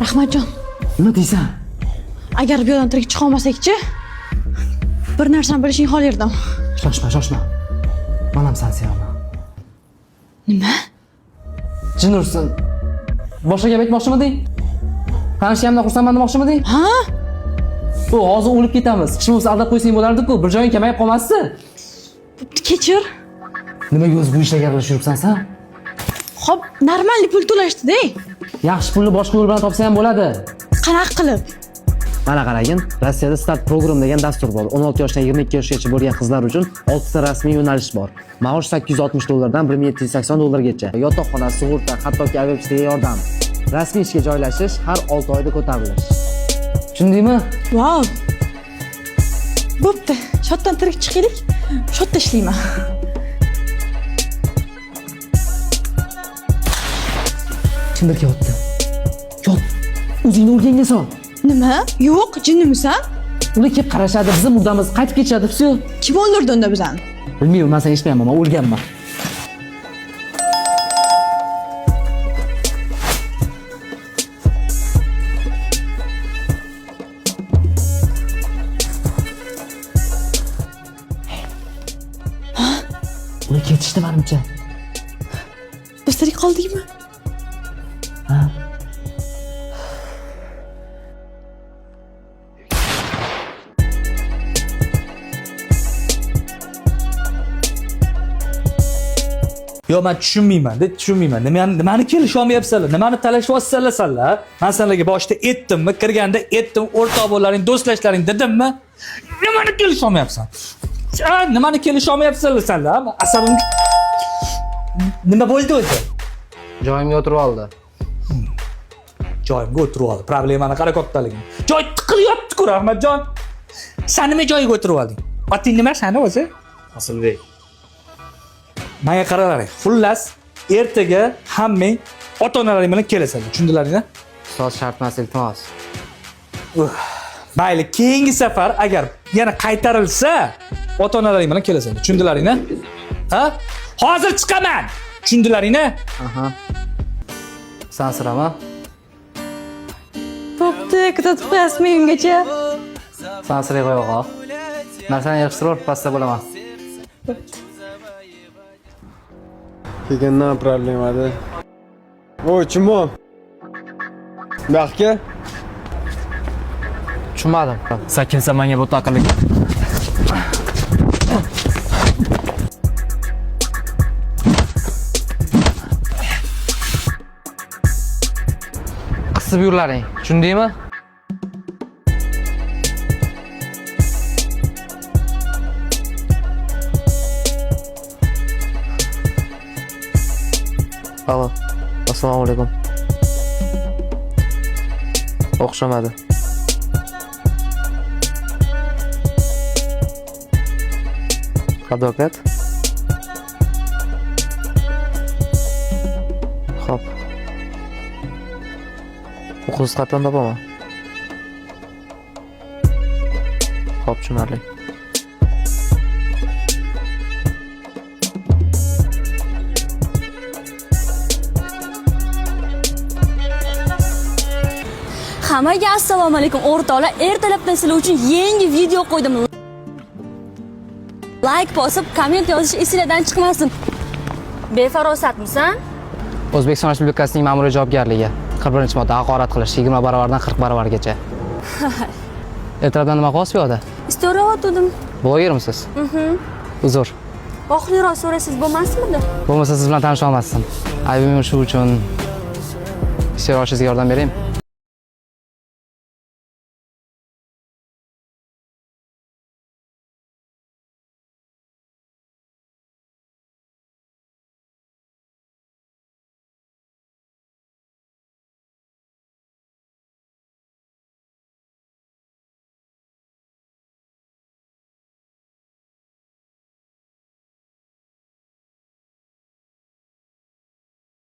Rahmatjon, nima deysan? agar bu yerdan tirik chiqa olmasakchi, bir narsani bilishing xol erdim. Shoshma. Manam seni sevaman. Nima? Jin ursin. Boshqa gap aytmoqchimiding? Tanishganimdan xursandman demoqchimiding? Ha? Bu hozir o'lib ketamiz. Hech bo'lmasa aldab qo'ysang bo'lardi-ku, bir joying kamayib qolmasdi. Kechir. Nimaga o'zi bu ishlarga aralashib yuribsan sen? Xo'p, normalni pul to'lashdi-da. Yaxshi pulni boshqa yo'l bilan topsa ham bo'ladi. Qanaqa qilib? Mana qaragin, Rossiyada Start program degan dastur bor. 16 yoshdan 22 yoshgacha bo'lgan qizlar uchun 6 ta rasmiy yo'nalish bor. Maosh $860 dan $1780 Yotoqxona, sug'urta, hattoki aviachiptaga yordam. Rasmiy ishga joylashish har 6 oyda ko'tarilish. Tushundingmi? Wow. Bo'pti. Shotdan tirik chiqaylik. Shotda ishlayman. Kimdir kelyapti. Yot. O'zingni o'rganga sol. Nima? Yo'q, jinnimisan? Ular kelib qarashadi, bizni murdamiz qaytib ketishadi, всё. Kim o'ldirdi unda bizani? Bilmayman, men seni eshitmayapman, men o'lganman. Ular ketishdi menimcha. Biz tirik qoldikmi? Ha. Yo, men tushunmayman. Nimani kelishib olmayapsizlar? Nimani talashyapsizlar? Men sizlarga boshida aytdimmi, kirganda aytdim, o'rtoq bo'laring, do'stlashlaring dedimmi? Nimani kelishib olmayapsan? Nimani kelishib olmayapsizlar sizlar? Asabim nima bo'ldi o'zi? Joyimga o'tirib oldi. Joyimga o'tirib oldi. Problemani qara kattaligini. Joy tiqilyapti-ku, Rahmatjon. Sen nima joyiga o'tirib olding? Oting nima sani o'zi? Asilbek. Menga qaralaring. Xullas, ertaga hammang ota-onalaring bilan kelasizlar. Tushundilaringmi? Ustoz shart emas, iltimos. Mayli, keyingi safar agar yana qaytarilsa, ota-onalaring bilan kelasizlar. Tushundilaringmi? Ha? Hozir chiqaman. Tushundilaringmi? Aha. Sansirama. Bo'pti, kuzatib qo'yasizmi ungacha? Sansiray qo'y o'g'o. Narsani yig'ishtirib, pasta bo'laman. Какая проблема, да? Ой, чему? Baxtga? Tushunmadim. Sakinsa menga bu taqillik. Qisib yurlaring. Tushundingmi? Alo. Assalomu alaykum. O'xshamadi. Advokat? Xo'p. O'qish qatdan topaman. Xo'p, tushunarli. Hammaga assalomu alaykum o'rtoqlar. Ertalabdan sizlar uchun yangi video qo'ydim. Like bosib, komment yozish esingizdan chiqmasin. Befarosatmisan? O'zbekiston Respublikasining ma'muriy javobgarligi 41-modda haqorat qilish 20 barobardan 40 barobargacha. Ertalabdan nima qilyapsiz bu yerda? Istoriya o'tdim. Blogermisiz? Uzr. Oxirroq so'raysiz bo'lmasmidi? Bo'lmasa siz bilan tanisha olmasdim. Aybim shu uchun iste'rojingizga yordam beraymi?